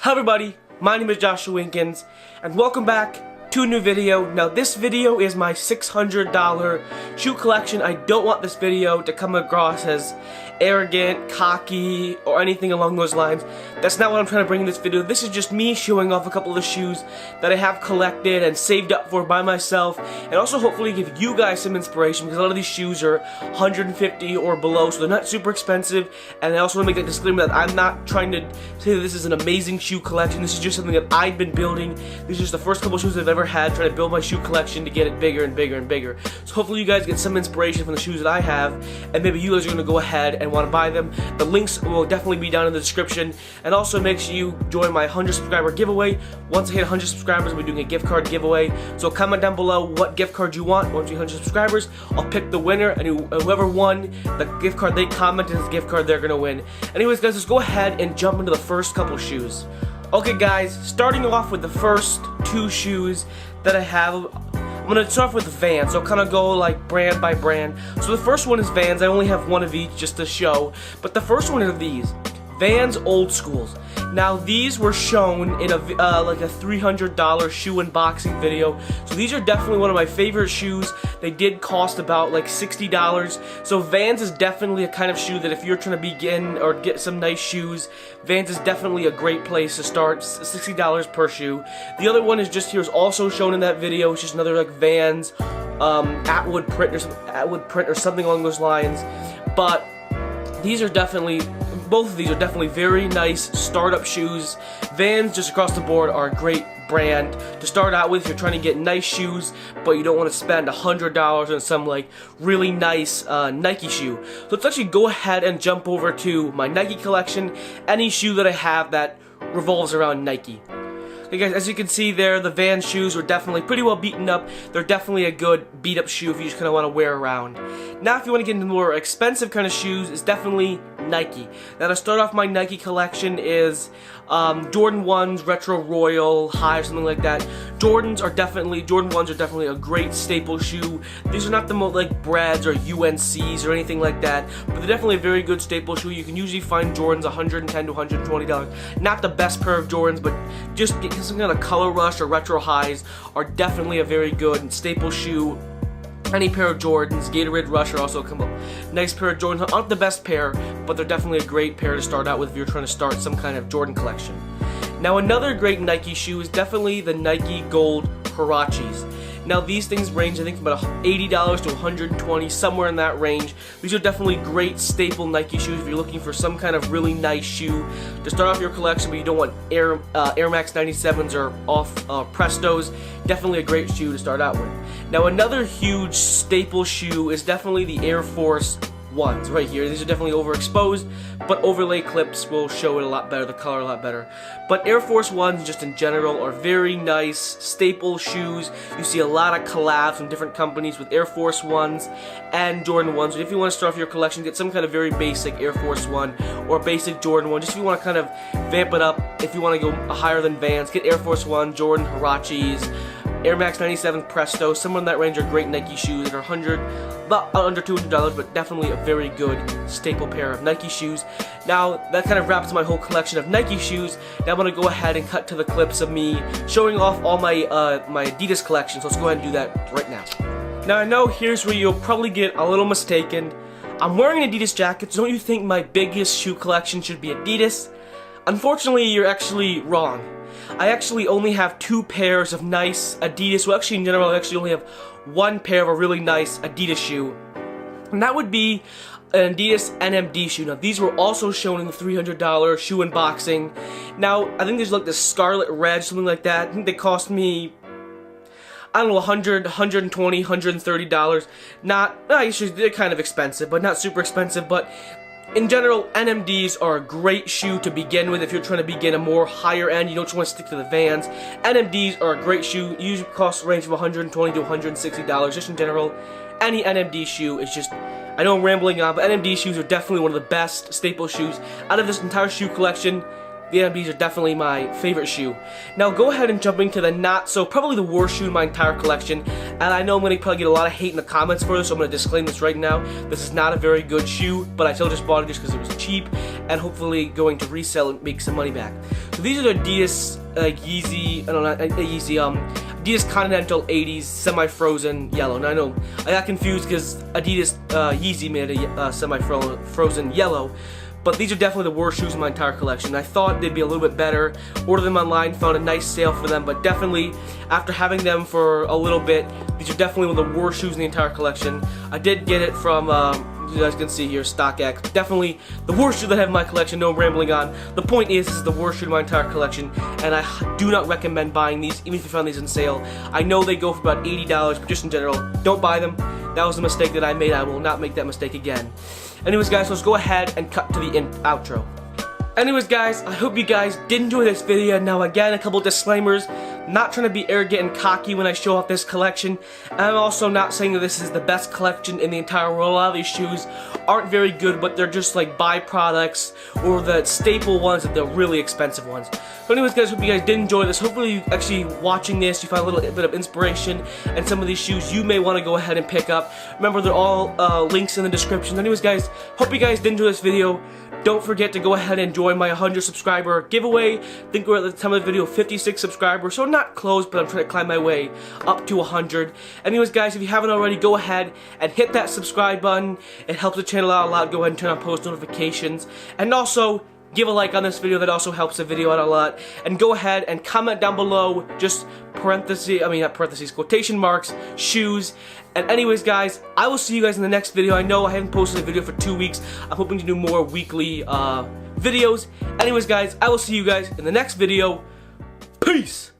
Hi everybody, my name is Joshua Winkins, and welcome back to a new video. Now this video is my $600 shoe collection. I don't want this video to come across as arrogant, cocky, or anything along those lines. That's not what I'm trying to bring in this video. This is just me showing off a couple of the shoes that I have collected and saved up for by myself, and also hopefully give you guys some inspiration, because a lot of these shoes are $150 or below, so they're not super expensive. And I also want to make that disclaimer that I'm not trying to say that this is an amazing shoe collection. This is just something that I've been building. These are just the first couple of shoes I've ever had, trying to build my shoe collection to get it bigger and bigger and bigger. So hopefully you guys get some inspiration from the shoes that I have, and maybe you guys are going to go ahead and want to buy them. The links will definitely be down in the description, and also make sure you join my 100 subscriber giveaway. Once I hit 100 subscribers, we're doing a gift card giveaway, so comment down below what gift card you want. Once we hit 100 subscribers, I'll pick the winner, and whoever won the gift card they commented is the gift card they're going to win. Anyways guys, let's go ahead and jump into the first couple shoes. Okay guys, starting off with the first two shoes that I have, I'm going to start off with Vans. I'll kind of go like brand by brand. So the first one is Vans. I only have one of each just to show, but the first one are these Vans Old Schools. Now these were shown in a like a $300 shoe unboxing video, so these are definitely one of my favorite shoes. They did cost about like $60, so Vans is definitely a kind of shoe that if you're trying to begin or get some nice shoes, Vans is definitely a great place to start. $60 per shoe. The other one is just here, is also shown in that video. It's just another like Vans Atwood print or something along those lines. But these are definitely, both of these are definitely very nice startup shoes. Vans just across the board are a great brand to start out with if you're trying to get nice shoes, but you don't want to spend $100 on some like really nice Nike shoe. So let's actually go ahead and jump over to my Nike collection. Any shoe that I have that revolves around Nike. Okay guys, as you can see there, the Vans shoes were definitely pretty well beaten up. They're definitely a good beat up shoe if you just kind of want to wear around. Now if you want to get into more expensive kind of shoes, it's definitely Nike. Now to start off my Nike collection is Jordan 1s, Retro Royal, High, or something like that. Jordan 1s are definitely a great staple shoe. These are not the most like Brads or UNCs or anything like that, but they're definitely a very good staple shoe. You can usually find Jordans $110 to $120. Not the best pair of Jordans, but just get some kind of Color Rush or Retro Highs are definitely a very good staple shoe. Any pair of Jordans, Gatorade Rush are also a nice pair of Jordans. Aren't the best pair, but they're definitely a great pair to start out with if you're trying to start some kind of Jordan collection. Now another great Nike shoe is definitely the Nike Gold Huaraches. Now these things range, I think, from about $80 to $120, somewhere in that range. These are definitely great staple Nike shoes if you're looking for some kind of really nice shoe to start off your collection, but you don't want Air Max 97s or off Prestos. Definitely a great shoe to start out with. Now another huge staple shoe is definitely the Air Force 1s right here. These are definitely overexposed, but overlay clips will show it a lot better, the color a lot better. But Air Force 1s just in general are very nice staple shoes. You see a lot of collabs from different companies with Air Force 1s and Jordan 1s. So if you want to start off your collection, get some kind of very basic Air Force 1 or basic Jordan 1. Just if you want to kind of vamp it up, if you want to go higher than Vans, get Air Force 1, Jordan Huaraches, Air Max 97 Presto. Somewhere in that range are great Nike shoes that are about under $200, but definitely a very good staple pair of Nike shoes. Now that kind of wraps my whole collection of Nike shoes. Now I'm going to go ahead and cut to the clips of me showing off all my my ADIDAS collection. So let's go ahead and do that right now. Now I know here's where you'll probably get a little mistaken. I'm wearing an ADIDAS jacket, so don't you think my biggest shoe collection should be ADIDAS? Unfortunately, you're actually wrong. I actually only have two pairs of nice ADIDAS. Well, actually in general I actually only have one pair of a really nice ADIDAS shoe, and that would be an ADIDAS NMD shoe. Now these were also shown in the $300 shoe unboxing. Now I think there's like the Scarlet Red, something like that. I think they cost me, I don't know, $100, $120, $130. Actually they're kind of expensive, but not super expensive. But in general, NMDs are a great shoe to begin with if you're trying to begin a more higher end. You don't just want to stick to the Vans. NMDs are a great shoe. Usually cost range from $120 to $160. Just in general, any NMD shoe is just, I know I'm rambling on, but NMD shoes are definitely one of the best staple shoes out of this entire shoe collection. the NMDs are definitely my favorite shoe. Now go ahead and jump into the probably the worst shoe in my entire collection, and I know I'm going to probably get a lot of hate in the comments for this, so I'm going to disclaim this right now. This is not a very good shoe, but I still just bought it just because it was cheap, and hopefully going to resell and make some money back. So these are the ADIDAS Yeezy, Adidas Continental 80s semi-frozen yellow. Now I know I got confused because Adidas Yeezy made a semi-frozen yellow, but these are definitely the worst shoes in my entire collection. I thought they'd be a little bit better. Ordered them online, found a nice sale for them, but definitely after having them for a little bit, these are definitely one of the worst shoes in the entire collection. I did get it from you guys can see here, StockX. Definitely the worst shoe that I have in my collection, no rambling on. The point is, this is the worst shoe in my entire collection, and I do not recommend buying these, even if you found these on sale. I know they go for about $80, but just in general, don't buy them. That was a mistake that I made. I will not make that mistake again. Anyways, guys, let's go ahead and cut to the outro. Anyways, guys, I hope you guys did enjoy this video. Now, again, a couple disclaimers. Not trying to be arrogant and cocky when I show off this collection. And I'm also not saying that this is the best collection in the entire world. A lot of these shoes aren't very good, but they're just like byproducts or the staple ones that they're really expensive ones. So anyways, guys, hope you guys did enjoy this. Hopefully, actually watching this, you find a little bit of inspiration, and some of these shoes you may want to go ahead and pick up. Remember, they're all links in the description. Anyways, guys, hope you guys did enjoy this video. Don't forget to go ahead and join my 100 subscriber giveaway. I think we're at the time of the video 56 subscribers, so not close, but I'm trying to climb my way up to 100. Anyways, guys, if you haven't already, go ahead and hit that subscribe button. It helps the channel out a lot. Go ahead and turn on post notifications, and also give a like on this video. That also helps the video out a lot. And go ahead and comment down below, just quotation marks, shoes. And anyways, guys, I will see you guys in the next video. I know I haven't posted a video for 2 weeks. I'm hoping to do more weekly videos. Anyways, guys, I will see you guys in the next video. Peace!